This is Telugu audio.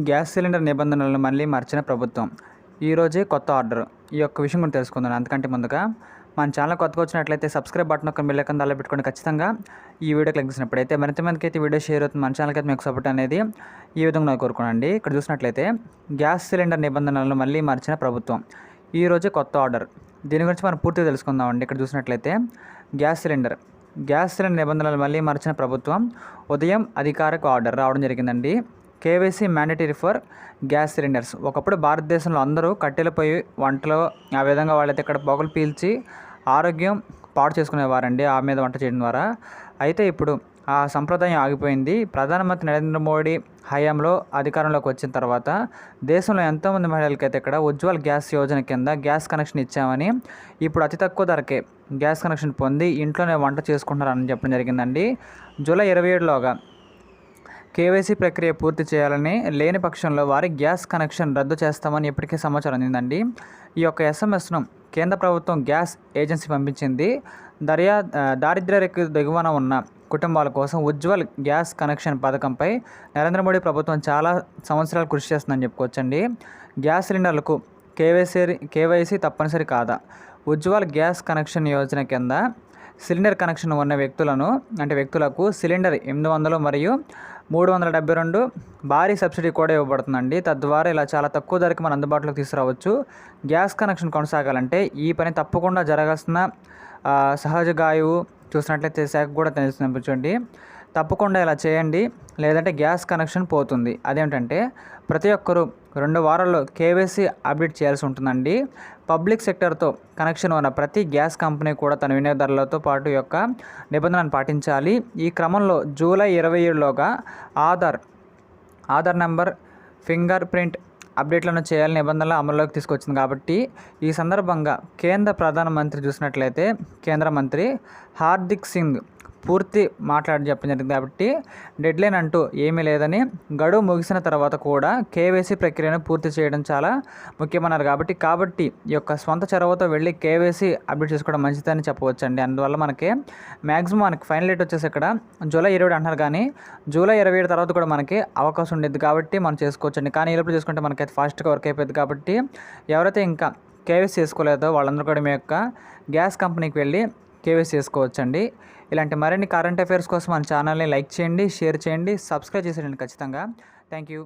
గ్యాస్ సిలిండర్ నిబంధనలను మళ్ళీ మార్చిన ప్రభుత్వం. ఈరోజే కొత్త ఆర్డర్. ఈ యొక్క విషయం గురించి తెలుసుకుందాం. అంతకంటే ముందుగా మన ఛానల్ కొత్తగా వచ్చినట్లయితే సబ్స్క్రైబ్ బటన్ ఒక బెల్ ఐకాన్ దానిలో పెట్టుకోండి. ఖచ్చితంగా ఈ వీడియో క్లిక్ చేసినప్పుడైతే మరింత మందికి అయితే వీడియో షేర్ అవుతుంది. మన ఛానల్కి అయితే మీకు సపోర్ట్ అనేది ఈ విధంగా నాకు కోరుకోనండి. ఇక్కడ చూసినట్లయితే గ్యాస్ సిలిండర్ నిబంధనలను మళ్ళీ మార్చిన ప్రభుత్వం. ఈరోజే కొత్త ఆర్డర్. దీని గురించి మనం పూర్తిగా తెలుసుకుందామండి. ఇక్కడ చూసినట్లయితే గ్యాస్ సిలిండర్ నిబంధనలు మళ్ళీ మార్చిన ప్రభుత్వం. ఉదయం అధికారిక ఆర్డర్ రావడం జరిగిందండి. KYC mandatory for gas cylinders. ఒకప్పుడు భారతదేశంలో అందరూ కట్టెల పొయ్యి వంటలో ఆ విధంగా వాళ్ళైతే ఇక్కడ పొగలు పీల్చి ఆరోగ్యం పాడు చేసుకునేవారండి ఆ మీద వంట చేయడం ద్వారా. అయితే ఇప్పుడు ఆ సంప్రదాయం ఆగిపోయింది. ప్రధానమంత్రి నరేంద్ర మోడీ హయాంలో అధికారంలోకి వచ్చిన తర్వాత దేశంలో ఎంతోమంది మహిళలకైతే ఇక్కడ ఉజ్వల్ గ్యాస్ యోజన కింద గ్యాస్ కనెక్షన్ ఇచ్చామని, ఇప్పుడు అతి తక్కువ ధరకే గ్యాస్ కనెక్షన్ పొంది ఇంట్లోనే వంట చేసుకుంటున్నారని చెప్పడం జరిగిందండి. జూలై 27లోగా కేవైసీ ప్రక్రియ పూర్తి చేయాలని, లేని పక్షంలో వారి గ్యాస్ కనెక్షన్ రద్దు చేస్తామని ఇప్పటికే సమాచారం అందిందండి. ఈ యొక్క ఎస్ఎంఎస్ను కేంద్ర ప్రభుత్వం గ్యాస్ ఏజెన్సీ పంపించింది. దారిద్ర్య రేఖ దిగువన ఉన్న కుటుంబాల కోసం ఉజ్వల్ గ్యాస్ కనెక్షన్ పథకంపై నరేంద్ర మోడీ ప్రభుత్వం చాలా సంవత్సరాలు కృషి చేస్తుందని చెప్పుకోవచ్చండి. గ్యాస్ సిలిండర్లకు కేవైసీ తప్పనిసరి కాదా? ఉజ్వల్ గ్యాస్ కనెక్షన్ యోజన కింద సిలిండర్ కనెక్షన్ ఉన్న వ్యక్తులకు సిలిండర్ 800 మరియు 372 భారీ సబ్సిడీ కూడా ఇవ్వబడుతుందండి. తద్వారా ఇలా చాలా తక్కువ ధరకి మనం అందుబాటులోకి తీసుకురావచ్చు. గ్యాస్ కనెక్షన్ కొనసాగాలంటే ఈ పని తప్పకుండా జరగాల్సిన సహజ గాయువు చూసినట్లయితే శాఖ కూడా తెలుస్తుంది. తప్పకుండా ఇలా చేయండి, లేదంటే గ్యాస్ కనెక్షన్ పోతుంది. అదేంటంటే ప్రతి ఒక్కరూ 2 వారాల్లో కేవైసీ అప్డేట్ చేయాల్సి ఉంటుందండి. పబ్లిక్ సెక్టర్తో కనెక్షన్ ఉన్న ప్రతి గ్యాస్ కంపెనీ కూడా తన వినియోగదారులతో పాటు యొక్క నిబంధనలను పాటించాలి. ఈ క్రమంలో జూలై 27లోగా ఆధార్ నెంబర్, ఫింగర్ ప్రింట్ అప్డేట్లను చేయాలని నిబంధనలు అమల్లోకి తీసుకొచ్చింది. కాబట్టి ఈ సందర్భంగా కేంద్ర ప్రధానమంత్రి చూసినట్లయితే కేంద్ర మంత్రి హార్దిక్ సింగ్ పూర్తి చెప్పడం జరిగింది. కాబట్టి డెడ్లైన్ అంటూ ఏమీ లేదని, గడువు ముగిసిన తర్వాత కూడా కేవైసీ ప్రక్రియను పూర్తి చేయడం చాలా ముఖ్యమన్నారు. కాబట్టి ఈ యొక్క సొంత చొరవతో వెళ్ళి కేవైసీ అప్డేట్ చేసుకోవడం మంచిదని చెప్పవచ్చండి. అందువల్ల మనకి ఫైనల్ డేట్ వచ్చేసి ఇక్కడ జూలై 27 అంటున్నారు, కానీ జూలై 27 తర్వాత కూడా మనకి అవకాశం ఉండేది. కాబట్టి మనం చేసుకోవచ్చండి. కానీ ఈ లోపల చేసుకుంటే మనకైతే ఫాస్ట్గా వర్క్ అయిపోయింది. కాబట్టి ఎవరైతే ఇంకా కేవైసీ చేసుకోలేదో వాళ్ళందరూ కూడా మీ యొక్క గ్యాస్ కంపెనీకి వెళ్ళి కేవైసీ చేసుకోవచ్చండి. ఇలాంటి మరిన్ని కరెంట్ అఫైర్స్ కోసం మన ఛానల్ని లైక్ చేయండి, షేర్ చేయండి, సబ్స్క్రైబ్ చేసేయండి ఖచ్చితంగా. Thank you.